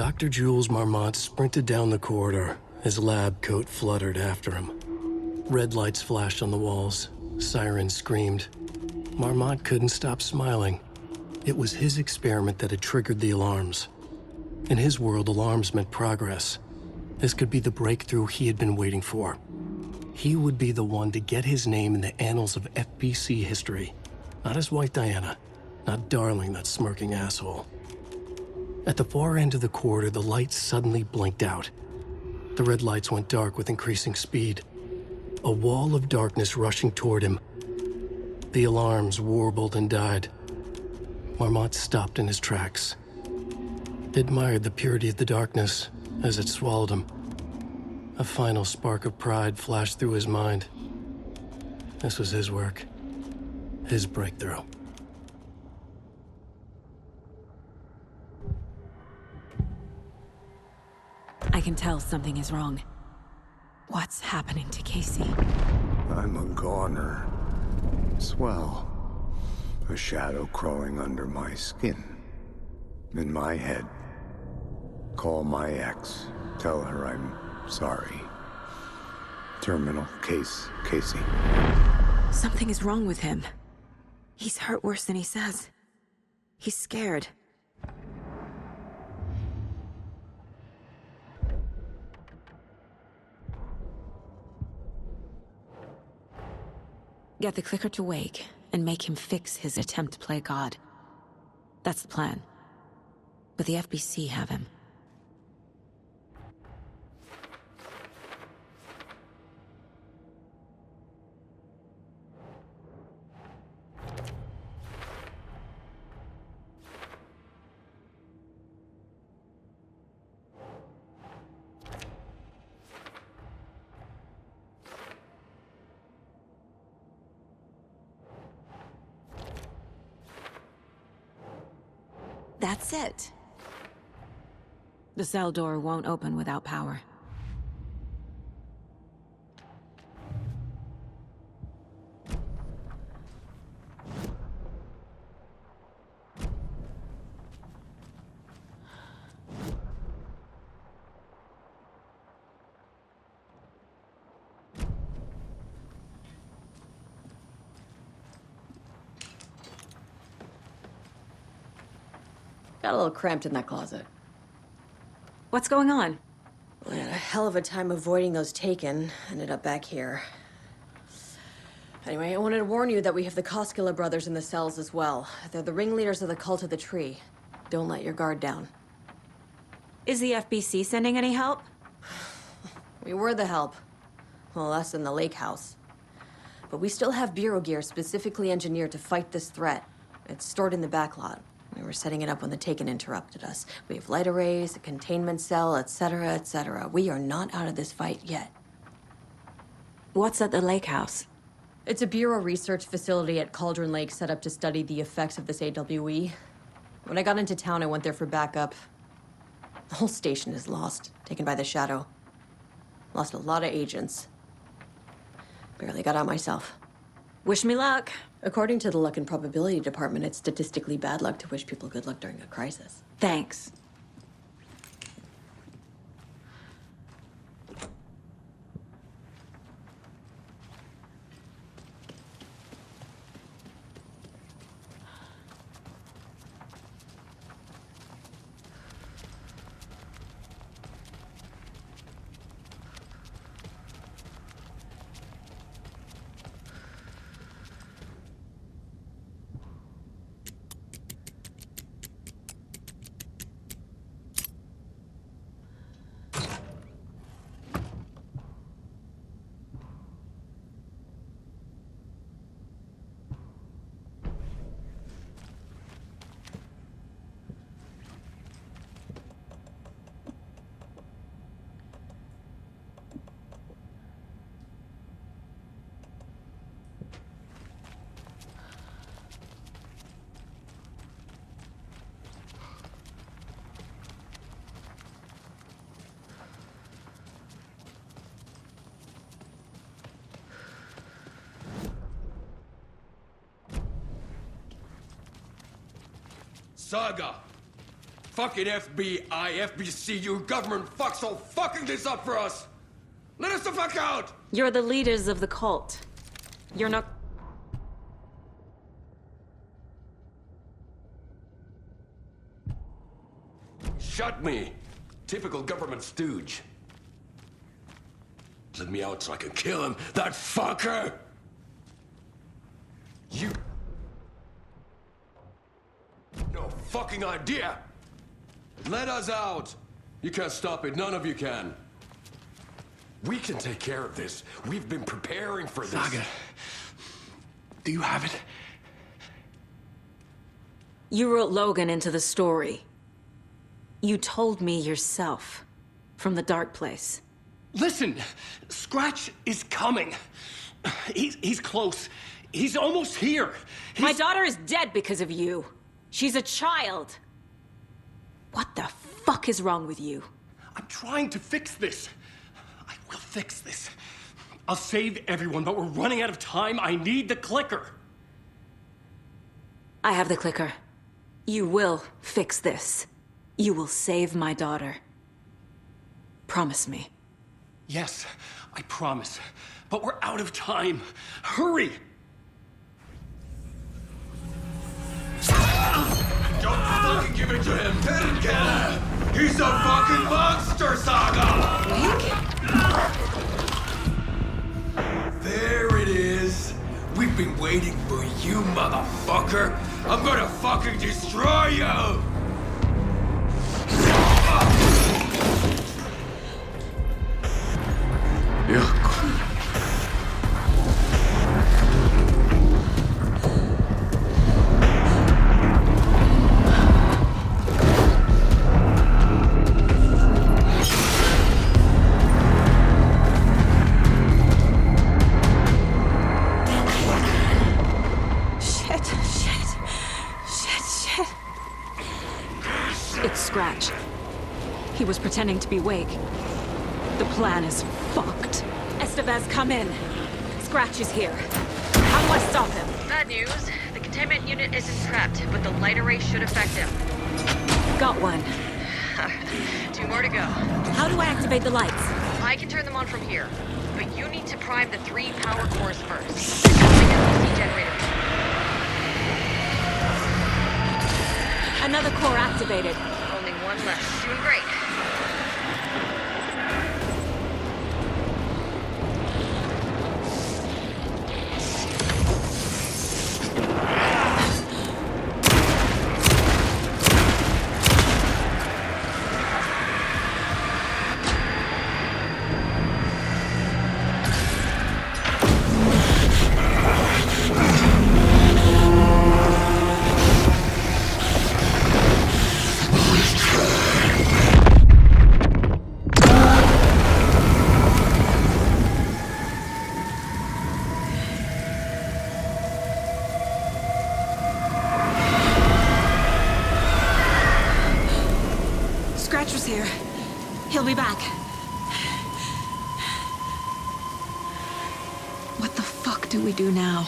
Dr. Jules Marmont sprinted down the corridor, his lab coat fluttered after him. Red lights flashed on the walls, sirens screamed. Marmont couldn't stop smiling. It was his experiment that had triggered the alarms. In his world, alarms meant progress. This could be the breakthrough he had been waiting for. He would be the one to get his name in the annals of FBC history. Not his wife Diana, not Darling, that smirking asshole. At the far end of the corridor, the lights suddenly blinked out. The red lights went dark with increasing speed. A wall of darkness rushing toward him. The alarms warbled and died. Marmont stopped in his tracks. He admired the purity of the darkness as it swallowed him. A final spark of pride flashed through his mind. This was his work, his breakthrough. I can tell something is wrong. What's happening to Casey? I'm a goner. Swell. A shadow crawling under my skin. In my head. Call my ex. Tell her I'm sorry. Terminal case, Casey. Something is wrong with him. He's hurt worse than he says. He's scared. Get the clicker to wake, and make him fix his attempt to play God. That's the plan. But the FBC have him. That's it. The cell door won't open without power. Got a little cramped in that closet. What's going on? We had a hell of a time avoiding those taken. Ended up back here. Anyway, I wanted to warn you that we have the Koskela brothers in the cells as well. They're the ringleaders of the Cult of the Tree. Don't let your guard down. Is the FBC sending any help? We were the help. Well, us in the lake house. But we still have Bureau gear specifically engineered to fight this threat. It's stored in the backlot. We were setting it up when the Taken interrupted us. We have light arrays, a containment cell, etc., etc. We are not out of this fight yet. What's at the lake house? It's a Bureau research facility at Cauldron Lake set up to study the effects of this AWE. When I got into town, I went there for backup. The whole station is lost, taken by the Shadow. Lost a lot of agents. Barely got out myself. Wish me luck. According to the Luck and Probability Department, it's statistically bad luck to wish people good luck during a crisis. Thanks. Saga! Fucking FBI, FBC, you government fucks all fucking this up for us! Let us the fuck out! You're the leaders of the cult. You're not... Shut me! Typical government stooge. Let me out so I can kill him, that fucker! You... No fucking idea! Let us out! You can't stop it, none of you can. We can take care of this. We've been preparing for this. Saga, do you have it? You wrote Logan into the story. You told me yourself. From the dark place. Listen, Scratch is coming. He's close. He's almost here. My daughter is dead because of you. She's a child. What the fuck is wrong with you? I'm trying to fix this. I will fix this. I'll save everyone, but we're running out of time. I need the clicker. I have the clicker. You will fix this. You will save my daughter. Promise me. Yes, I promise. But we're out of time. Hurry! Don't fucking give it to him! Let him kill him! He's a fucking monster, Saga! There it is! We've been waiting for you, motherfucker! I'm gonna fucking destroy you! It's Scratch. He was pretending to be Wake. The plan is fucked. Estevez, come in. Scratch is here. How do I stop him? Bad news. The containment unit isn't trapped, but the light array should affect him. Got one. 2 more to go. How do I activate the lights? I can turn them on from here, but you need to prime the 3 power cores first. The NPC generator. Another core activated. Only 1 left. Doing great. Scratch was here. He'll be back. What the fuck do we do now?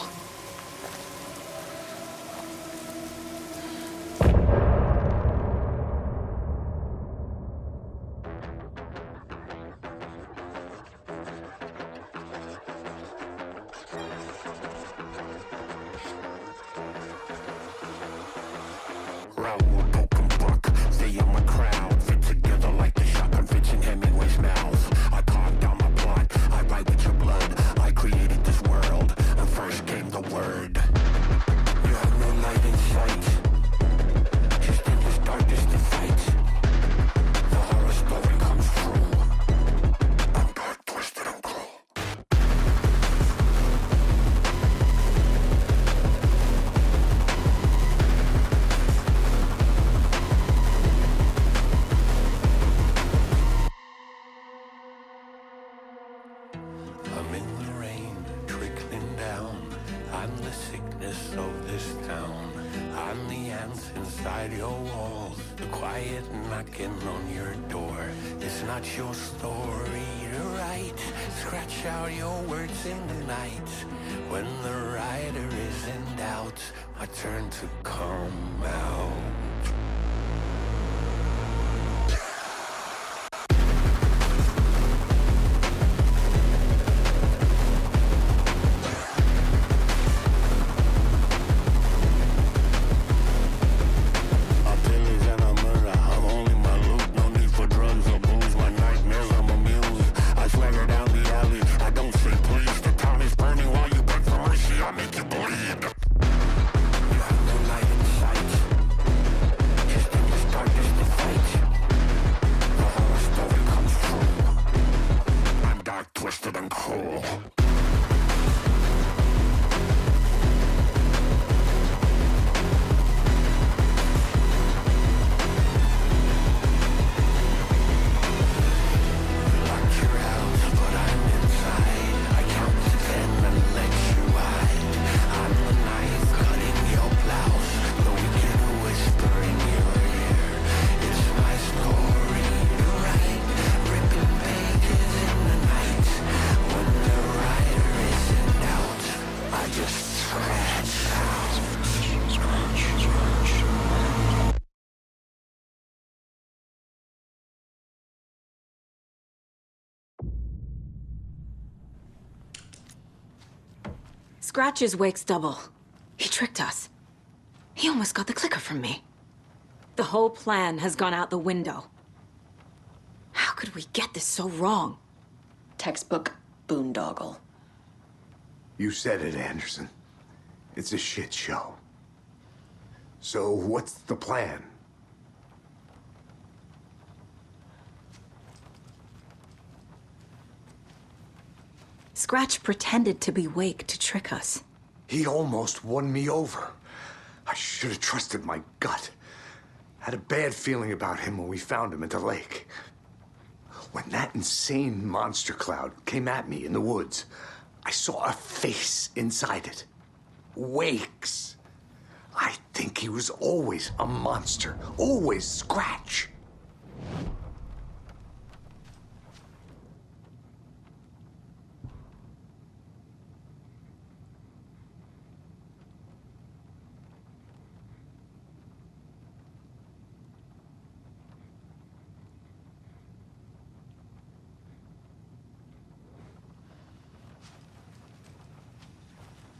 Inside your walls, the quiet knocking on your door. It's not your story to write. Scratch out your words in the night. When the writer is in doubt, I turn to come out. hole. Locked your house, but I'm inside. I count to 10 and let you hide. I'm the knife cutting your blouse, the wicked whisper in your ear. It's my story to write, ripping pages in the night. When the writer isn't out, I just scratch out. Scratch's wake's double. He tricked us. He almost got the clicker from me. The whole plan has gone out the window. How could we get this so wrong? Textbook boondoggle. You said it, Anderson. It's a shit show. So what's the plan? Scratch pretended to be Wake to trick us. He almost won me over. I should have trusted my gut. Had a bad feeling about him when we found him at the lake. When that insane monster cloud came at me in the woods, I saw a face inside it. Wake's. I think he was always a monster. Always Scratch.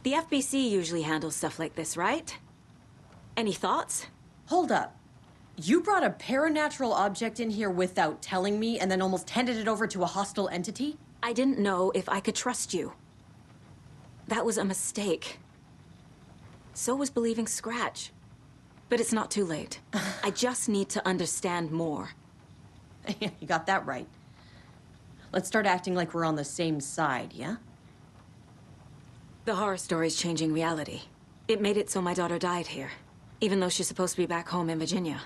The FBC usually handles stuff like this, right? Any thoughts? Hold up. You brought a paranatural object in here without telling me and then almost handed it over to a hostile entity? I didn't know if I could trust you. That was a mistake. So was believing Scratch. But it's not too late. I just need to understand more. You got that right. Let's start acting like we're on the same side, yeah? The horror story's changing reality. It made it so my daughter died here, even though she's supposed to be back home in Virginia.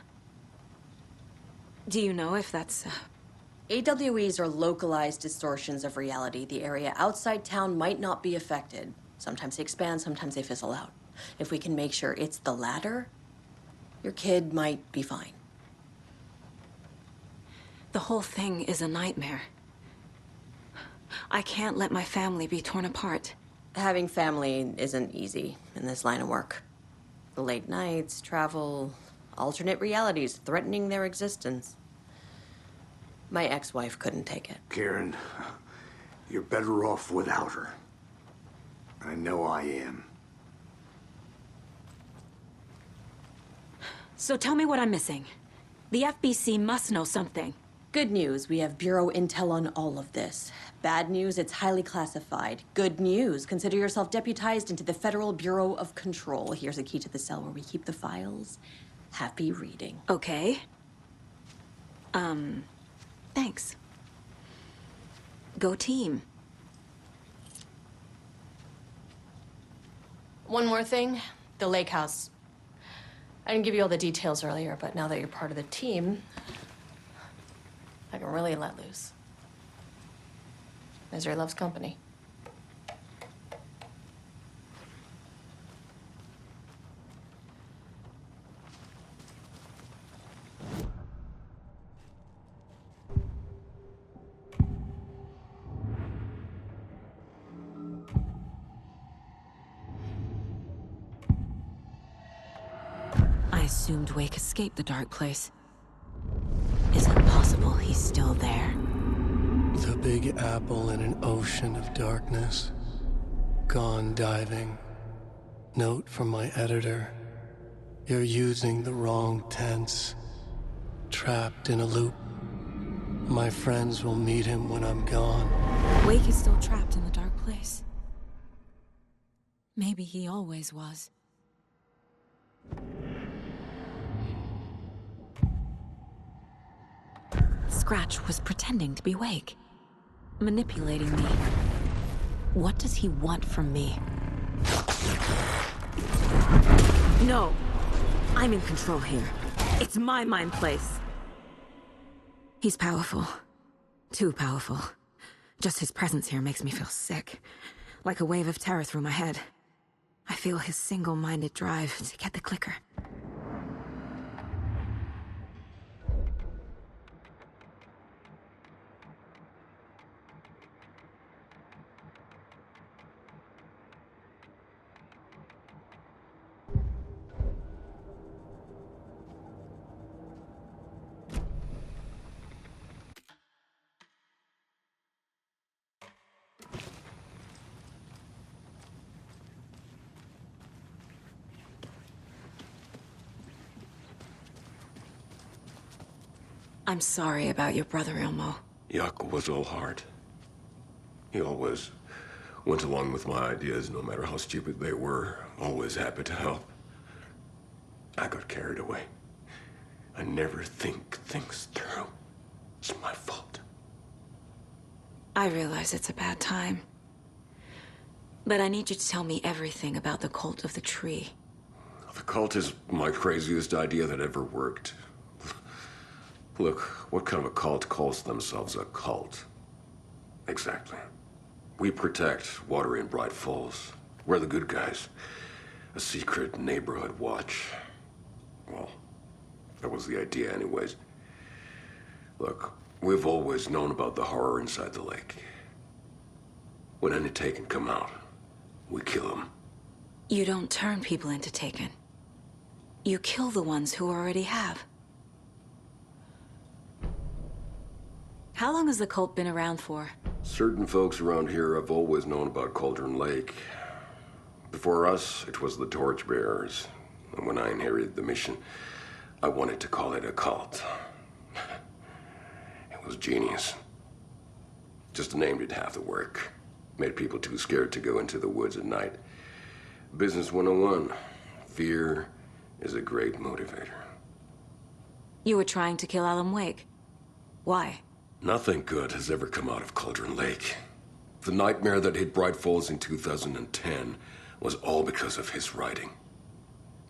Do you know if that's... AWEs are localized distortions of reality. The area outside town might not be affected. Sometimes they expand, sometimes they fizzle out. If we can make sure it's the latter, your kid might be fine. The whole thing is a nightmare. I can't let my family be torn apart. Having family isn't easy in this line of work. The late nights, travel, alternate realities threatening their existence. My ex-wife couldn't take it. Karen, you're better off without her. I know I am. So tell me what I'm missing. The FBC must know something. Good news, we have Bureau intel on all of this. Bad news, it's highly classified. Good news, consider yourself deputized into the Federal Bureau of Control. Here's a key to the cell where we keep the files. Happy reading. Okay. Thanks. Go team. One more thing, the lake house. I didn't give you all the details earlier, but now that you're part of the team, I can really let loose. Misery loves company. I assumed Wake escaped the dark place. Is it possible he's still there? The Big Apple in an ocean of darkness. Gone diving. Note from my editor. You're using the wrong tense. Trapped in a loop. My friends will meet him when I'm gone. Wake is still trapped in the dark place. Maybe he always was. Scratch was pretending to be Wake, manipulating me. What does he want from me? No! I'm in control here. It's my mind place. He's powerful. Too powerful. Just his presence here makes me feel sick. Like a wave of terror through my head. I feel his single-minded drive to get the clicker. I'm sorry about your brother, Ilmo. Jaakko was all heart. He always went along with my ideas, no matter how stupid they were. Always happy to help. I got carried away. I never think things through. It's my fault. I realize it's a bad time. But I need you to tell me everything about the Cult of the Tree. The cult is my craziest idea that ever worked. Look, what kind of a cult calls themselves a cult? Exactly. We protect Water in Bright Falls. We're the good guys. A secret neighborhood watch. Well, that was the idea anyways. Look, we've always known about the horror inside the lake. When any Taken come out, we kill them. You don't turn people into Taken. You kill the ones who already have. How long has the cult been around for? Certain folks around here have always known about Cauldron Lake. Before us, it was the Torchbearers. And when I inherited the mission, I wanted to call it a cult. It was genius. Just the name did half the work. Made people too scared to go into the woods at night. Business 101. Fear is a great motivator. You were trying to kill Alan Wake. Why? Nothing good has ever come out of Cauldron Lake. The nightmare that hit Bright Falls in 2010 was all because of his writing.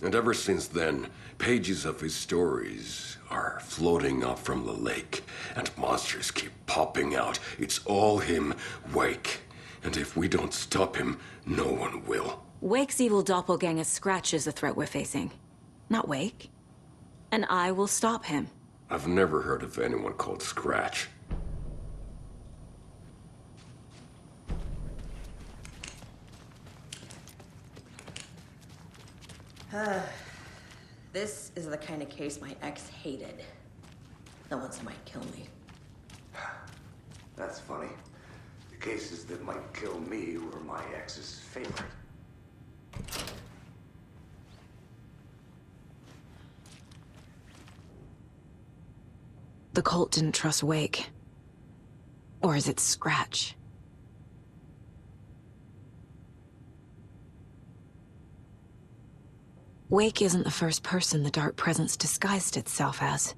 And ever since then, pages of his stories are floating up from the lake, and monsters keep popping out. It's all him, Wake. And if we don't stop him, no one will. Wake's evil doppelganger Scratch is the threat we're facing. Not Wake. And I will stop him. I've never heard of anyone called Scratch. This is the kind of case my ex hated. The ones that might kill me. That's funny. The cases that might kill me were my ex's favorite. The cult didn't trust Wake. Or is it Scratch? Wake isn't the first person the Dark Presence disguised itself as.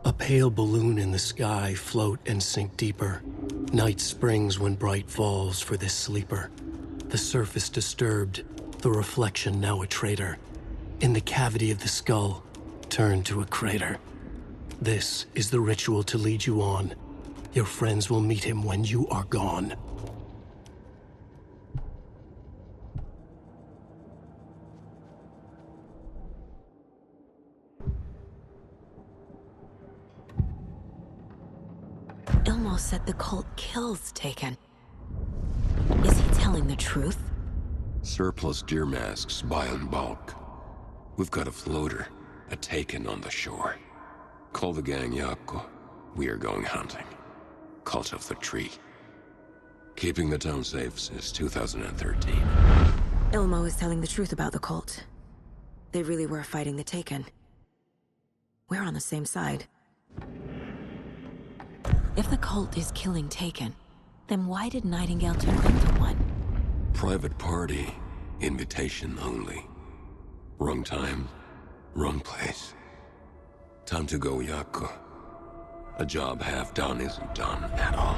A pale balloon in the sky float and sink deeper. Night springs when bright falls for this sleeper. The surface disturbed, the reflection now a traitor. In the cavity of the skull, turned to a crater. This is the ritual to lead you on. Your friends will meet him when you are gone. Ilmo said the cult kills Taken. Is he telling the truth? Surplus deer masks buy in bulk. We've got a floater, a Taken on the shore. Call the gang Jaakko. We are going hunting. Cult of the Tree. Keeping the town safe since 2013. Ilmo is telling the truth about the cult. They really were fighting the Taken. We're on the same side. If the cult is killing Taken, then why did Nightingale turn into one? Private party. Invitation only. Wrong time, wrong place. Time to go, Yaku. A job half done isn't done at all.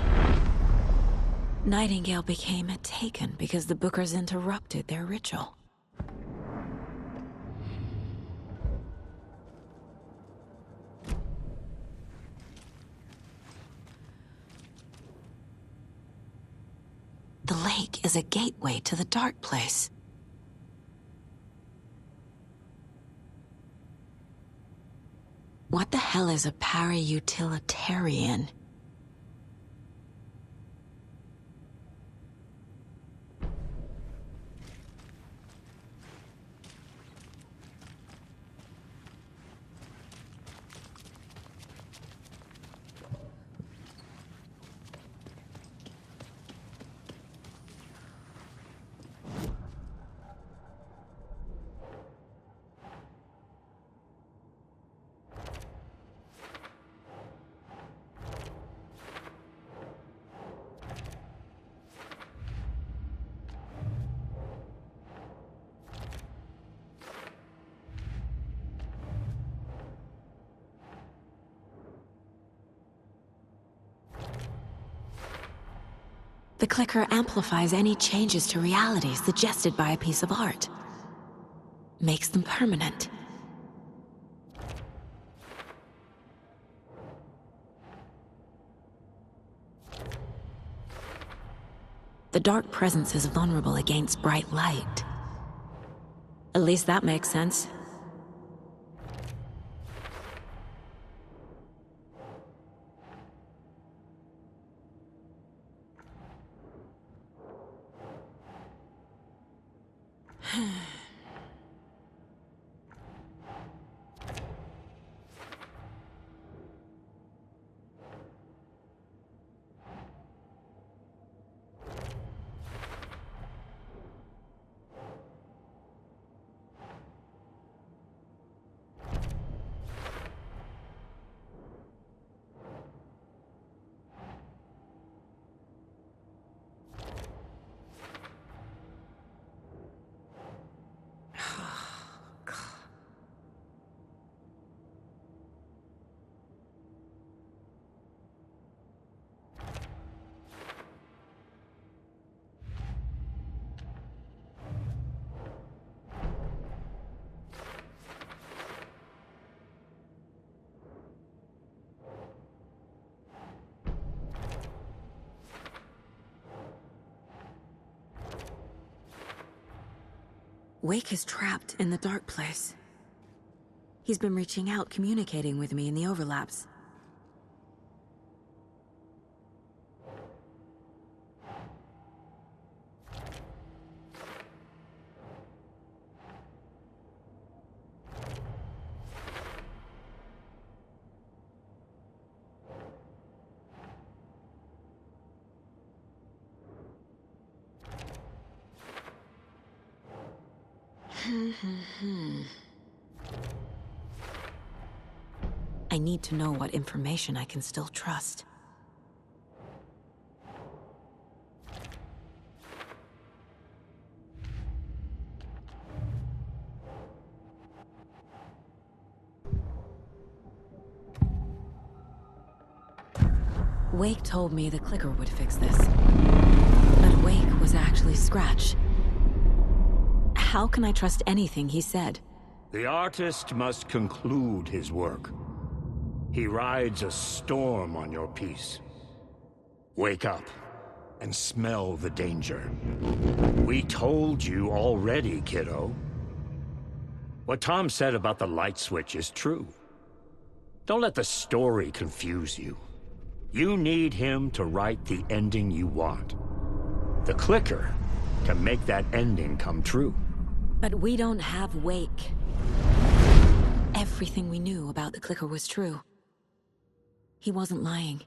Nightingale became a Taken because the Bookers interrupted their ritual. The lake is a gateway to the dark place. What the hell is a para-utilitarian? The clicker amplifies any changes to reality suggested by a piece of art. Makes them permanent. The dark presence is vulnerable against bright light. At least that makes sense. Wake is trapped in the dark place. He's been reaching out, communicating with me in the overlaps. I need to know what information I can still trust. Wake told me the clicker would fix this. But Wake was actually Scratch. How can I trust anything he said? The artist must conclude his work. He rides a storm on your piece. Wake up and smell the danger. We told you already, kiddo. What Tom said about the light switch is true. Don't let the story confuse you. You need him to write the ending you want. The clicker can make that ending come true. But we don't have Wake. Everything we knew about the clicker was true. He wasn't lying.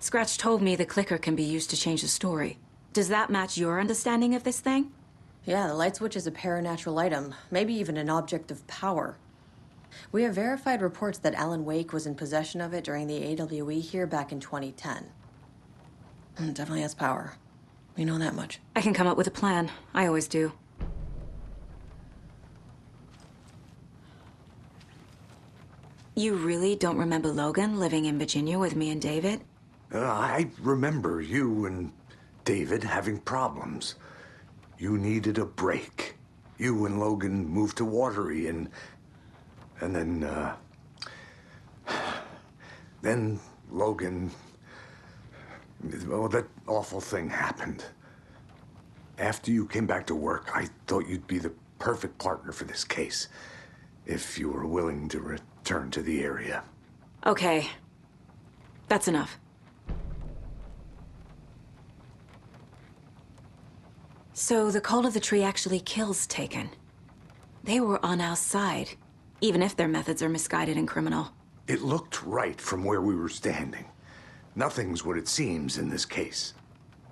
Scratch told me the clicker can be used to change the story. Does that match your understanding of this thing? Yeah, the light switch is a paranatural item, maybe even an object of power. We have verified reports that Alan Wake was in possession of it during the AWE here back in 2010. It definitely has power. We know that much. I can come up with a plan. I always do. You really don't remember Logan living in Virginia with me and David? I remember you and David having problems. You needed a break. You and Logan moved to Watery and then Logan, well, that awful thing happened. After you came back to work, I thought you'd be the perfect partner for this case, if you were willing to return to the area. Okay. That's enough. So the Cult of the Tree actually kills Taken. They were on our side, even if their methods are misguided and criminal. It looked right from where we were standing. Nothing's what it seems in this case.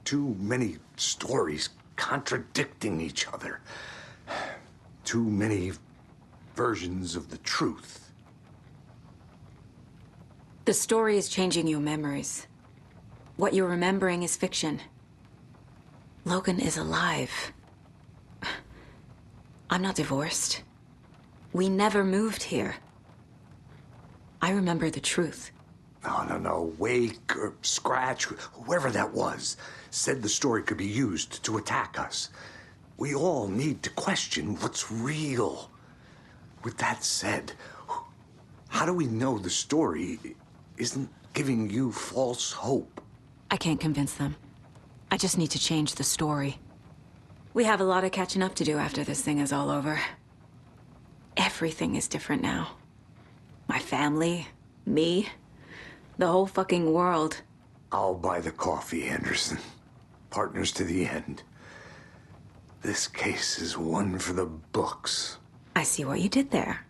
Too many stories contradicting each other. Too many versions of the truth. The story is changing your memories. What you're remembering is fiction. Logan is alive. I'm not divorced. We never moved here. I remember the truth. No. Wake or Scratch, whoever that was, said the story could be used to attack us. We all need to question what's real. With that said, how do we know the story isn't giving you false hope? I can't convince them. I just need to change the story. We have a lot of catching up to do after this thing is all over. Everything is different now. My family, me, the whole fucking world. I'll buy the coffee, Anderson. Partners to the end. This case is one for the books. I see what you did there.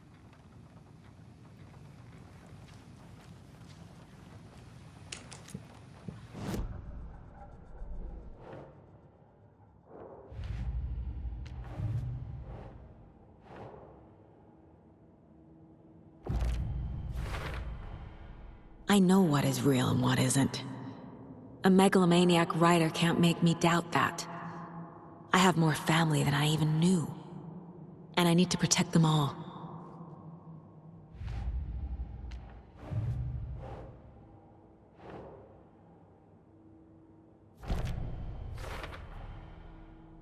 I know what is real and what isn't. A megalomaniac writer can't make me doubt that. I have more family than I even knew. And I need to protect them all.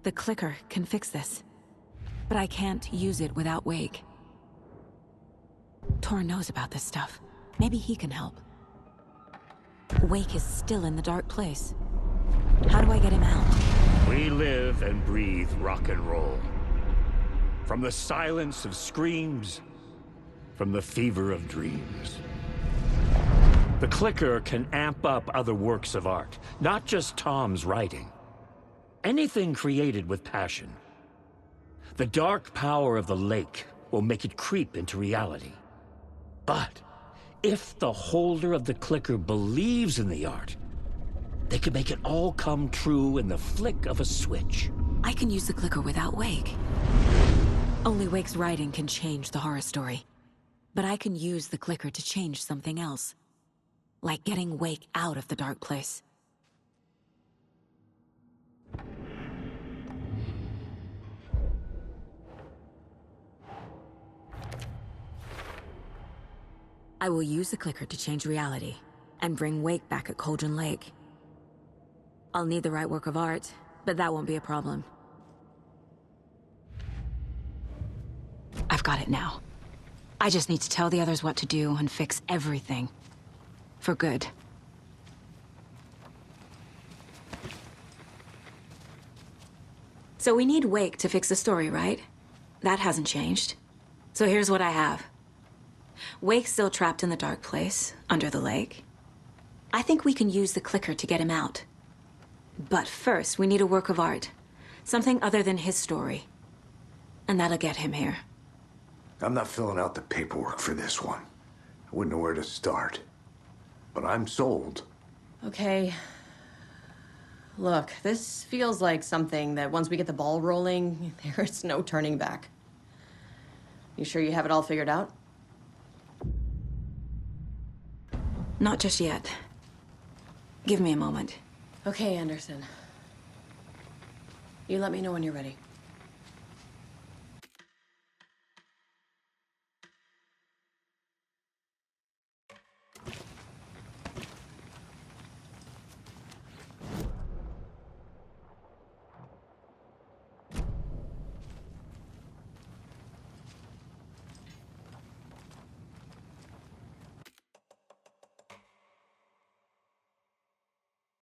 The clicker can fix this. But I can't use it without Wake. Tor knows about this stuff. Maybe he can help. Wake is still in the dark place. How do I get him out? We live and breathe rock and roll. From the silence of screams, from the fever of dreams. The clicker can amp up other works of art, not just Tom's writing. Anything created with passion. The dark power of the lake will make it creep into reality. But if the holder of the clicker believes in the art, they can make it all come true in the flick of a switch. I can use the clicker without Wake. Only Wake's writing can change the horror story. But I can use the clicker to change something else. Like getting Wake out of the dark place. I will use the clicker to change reality, and bring Wake back at Cauldron Lake. I'll need the right work of art, but that won't be a problem. I've got it now. I just need to tell the others what to do and fix everything. For good. So we need Wake to fix the story, right? That hasn't changed. So here's what I have. Wake's still trapped in the dark place, under the lake. I think we can use the clicker to get him out. But first, we need a work of art. Something other than his story. And that'll get him here. I'm not filling out the paperwork for this one. I wouldn't know where to start. But I'm sold. Okay. Look, this feels like something that once we get the ball rolling, there's no turning back. You sure you have it all figured out? Not just yet. Give me a moment. Okay, Anderson. You let me know when you're ready.